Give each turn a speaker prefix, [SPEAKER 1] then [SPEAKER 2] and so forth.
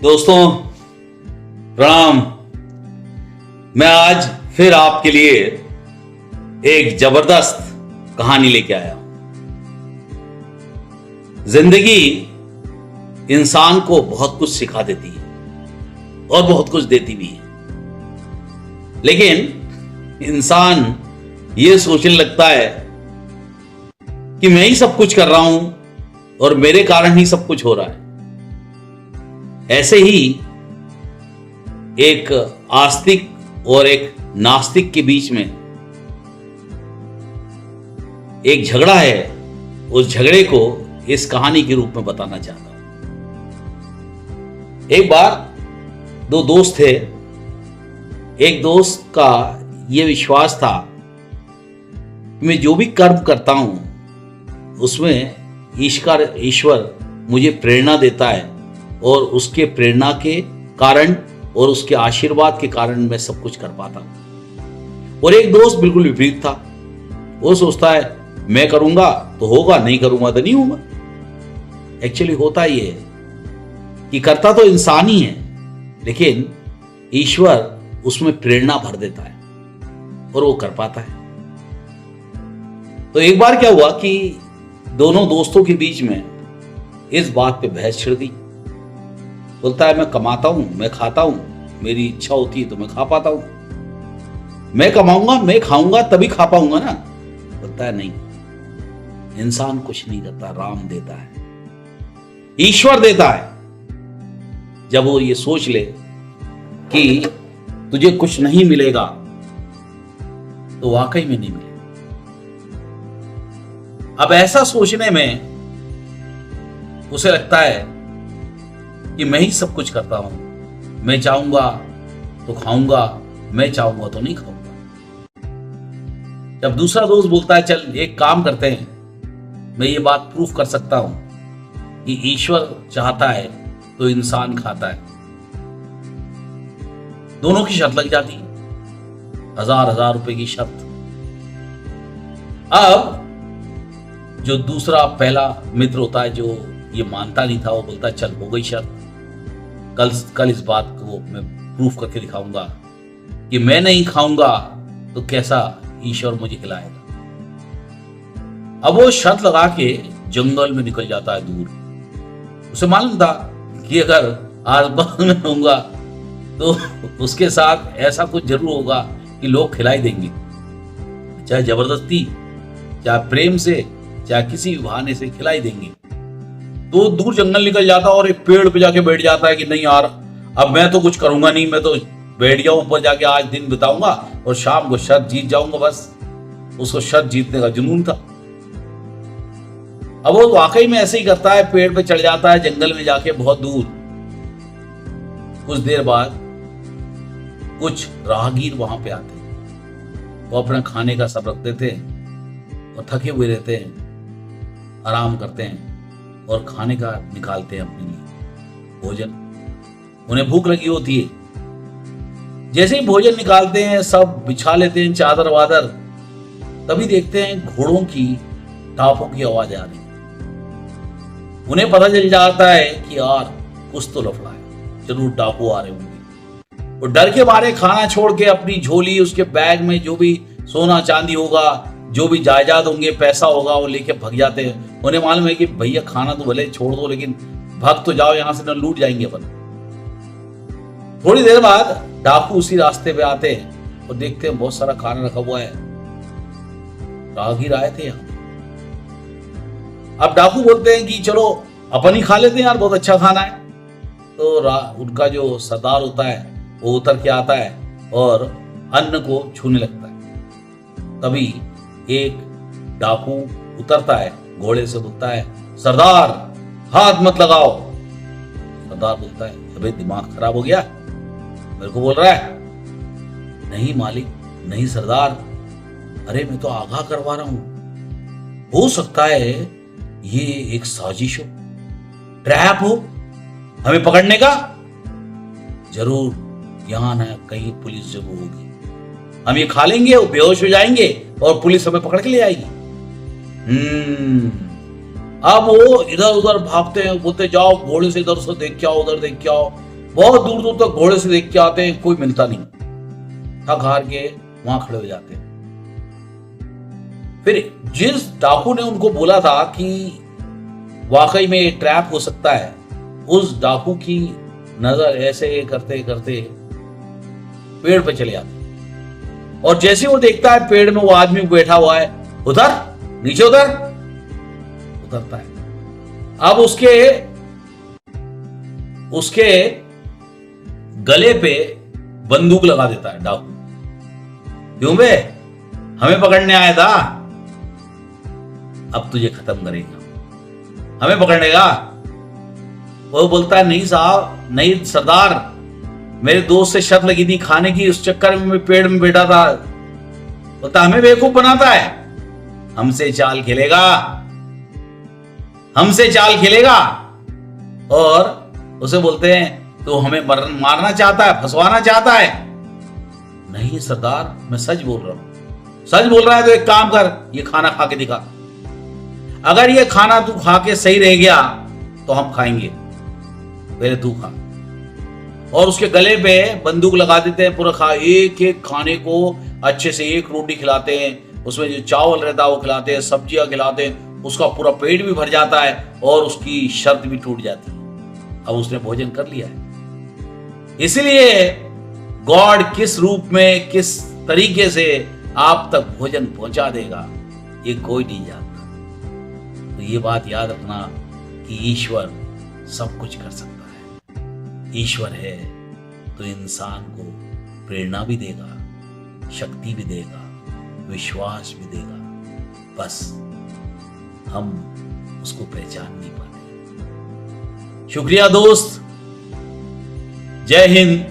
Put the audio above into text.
[SPEAKER 1] दोस्तों प्रणाम। मैं आज फिर आपके लिए एक जबरदस्त कहानी लेके आया हूं। जिंदगी इंसान को बहुत कुछ सिखा देती है और बहुत कुछ देती भी है, लेकिन इंसान ये सोचने लगता है कि मैं ही सब कुछ कर रहा हूं और मेरे कारण ही सब कुछ हो रहा है। ऐसे ही एक आस्तिक और एक नास्तिक के बीच में एक झगड़ा है। उस झगड़े को इस कहानी के रूप में बताना चाहता हूं। एक बार दो दोस्त थे। एक दोस्त का यह विश्वास था कि मैं जो भी कर्म करता हूं उसमें ईश्वर मुझे प्रेरणा देता है और उसके प्रेरणा के कारण और उसके आशीर्वाद के कारण मैं सब कुछ कर पाता हूं। और एक दोस्त बिल्कुल विपरीत था। वो सोचता है मैं करूंगा तो होगा, नहीं करूंगा तो नहीं होगा। एक्चुअली होता ये है कि करता तो इंसान ही है, लेकिन ईश्वर उसमें प्रेरणा भर देता है और वो कर पाता है। तो एक बार क्या हुआ कि दोनों दोस्तों के बीच में इस बात पे बहस छिड़ गई। बोलता है मैं कमाता हूं, मैं खाता हूं, मेरी इच्छा होती है तो मैं खा पाता हूं। मैं कमाऊंगा, मैं खाऊंगा तभी खा पाऊंगा ना। बोलता है नहीं, इंसान कुछ नहीं करता, राम देता है, ईश्वर देता है। जब वो ये सोच ले कि तुझे कुछ नहीं मिलेगा तो वाकई में नहीं मिलेगा। अब ऐसा सोचने में उसे लगता है कि मैं ही सब कुछ करता हूं, मैं चाहूंगा तो खाऊंगा, मैं चाहूंगा तो नहीं खाऊंगा। जब दूसरा दोस्त बोलता है चल एक काम करते हैं, मैं ये बात प्रूफ कर सकता हूं कि ईश्वर चाहता है तो इंसान खाता है। दोनों की शर्त लग जाती है, 1000 रुपए की शर्त। अब जो दूसरा पहला मित्र होता है जो ये मानता नहीं था, वो बोलता है चल हो गई शर्त, कल इस बात को मैं प्रूफ करके दिखाऊंगा कि मैं नहीं खाऊंगा तो कैसा ईश्वर मुझे खिलाएगा। अब वो शर्त लगा के जंगल में निकल जाता है दूर। उसे मालूम था कि अगर आसपास में रहूंगा तो उसके साथ ऐसा कुछ जरूर होगा कि लोग खिलाई देंगे, चाहे जबरदस्ती, चाहे प्रेम से, चाहे किसी भी बहाने से खिलाई देंगे। तो दूर जंगल निकल जाता और एक पेड़ पे जाके बैठ जाता है कि नहीं यार अब मैं तो कुछ करूंगा नहीं, मैं तो बैठ जाऊं ऊपर जाके, आज दिन बिताऊंगा और शाम को शर्त जीत जाऊंगा। बस उसको शर्त जीतने का जुनून था। अब वो वाकई में ऐसे ही करता है, पेड़ पे चढ़ जाता है जंगल में जाके बहुत दूर। कुछ देर बाद कुछ राहगीर वहां पे आते हैं। वो अपना खाने का सब रख देते हैं और थके हुए रहते हैं, आराम करते हैं और खाने का निकालते हैं अपने लिए भोजन। उन्हें भूख लगी होती है। जैसे ही भोजन निकालते हैं, सब बिछा लेते हैं चादर वादर, तभी देखते हैं घोड़ों की टापों की आवाज आ रही। उन्हें पता चल जाता है कि यार कुछ तो लफड़ा है, जरूर डाकू आ रहे होंगे। वो डर के मारे खाना छोड़ के अपनी झोली, उसके बैग में जो भी सोना चांदी होगा, जो भी जायदाद होंगे, पैसा होगा, वो लेके भाग जाते हैं। उन्हें मालूम है कि भैया खाना तो भले छोड़ दो, लेकिन भाग तो जाओ यहां से, न लूट जाएंगे अपन। थोड़ी देर बाद डाकू उसी रास्ते पे आते हैं और देखते हैं बहुत सारा खाना रखा हुआ है। राहगीर आए थे यहाँ। अब डाकू बोलते हैं कि चलो अपन ही खा लेते हैं यार, बहुत अच्छा खाना है। तो उनका जो सरदार होता है वो उतर के आता है और अन्न को छूने लगता है। तभी एक डाकू उतरता है, घोड़े से बोलता है सरदार हाथ मत लगाओ। सरदार बोलता है अबे दिमाग खराब हो गया, मेरे को बोल रहा है? नहीं मालिक, नहीं सरदार, अरे मैं तो आगाह करवा रहा हूं। हो सकता है ये एक साजिश हो, ट्रैप हो हमें पकड़ने का। जरूर यहां ना कहीं पुलिस जरूर होगी, हम ये खा लेंगे, वो बेहोश हो जाएंगे और पुलिस हमें पकड़ के ले आएगी। अब वो इधर उधर भागते हैं, बोलते जाओ घोड़े से इधर से देख के आओ, उधर देख के आओ। बहुत दूर दूर तक घोड़े से देख के आते हैं, कोई मिलता नहीं, थक हार के वहां खड़े हो जाते हैं। फिर जिस डाकू ने उनको बोला था कि वाकई में ये ट्रैप हो सकता है, उस डाकू की नजर ऐसे करते करते पेड़ पे चले जाती, और जैसे वो देखता है पेड़ में वो आदमी बैठा हुआ है, उधर नीचे उतरता है। अब उसके गले पे बंदूक लगा देता है डाकू। क्यों बे, हमें पकड़ने आया था, अब तुझे खत्म करेगा, हमें पकड़ने का। वो बोलता है नहीं साहब, नहीं सरदार, मेरे दोस्त से शर्त लगी थी खाने की, उस चक्कर में मैं पेड़ में बैठा था। बोलता हमें बेवकूफ बनाता है, हमसे चाल खेलेगा, हमसे चाल खेलेगा। और उसे बोलते हैं तो हमें मारना चाहता है, फंसवाना चाहता है। नहीं सरदार, मैं सच बोल रहा हूं। सच बोल रहा है तो एक काम कर, ये खाना खा के दिखा। अगर ये खाना तू खा के सही रह गया तो हम खाएंगे, पहले तू खा। और उसके गले पे बंदूक लगा देते हैं, पूरा खा, एक एक खाने को अच्छे से, एक रोटी खिलाते हैं, उसमें जो चावल रहता है वो खिलाते हैं, सब्जियां खिलाते हैं, उसका पूरा पेट भी भर जाता है और उसकी शर्त भी टूट जाती है। अब उसने भोजन कर लिया है। इसलिए गॉड किस रूप में, किस तरीके से आप तक भोजन पहुंचा देगा, ये कोई नहीं जानता। तो ये बात याद रखना कि ईश्वर सब कुछ कर सकता है। ईश्वर है तो इंसान को प्रेरणा भी देगा, शक्ति भी देगा, विश्वास भी देगा, बस हम उसको पहचान नहीं पाते। शुक्रिया दोस्त, जय हिंद,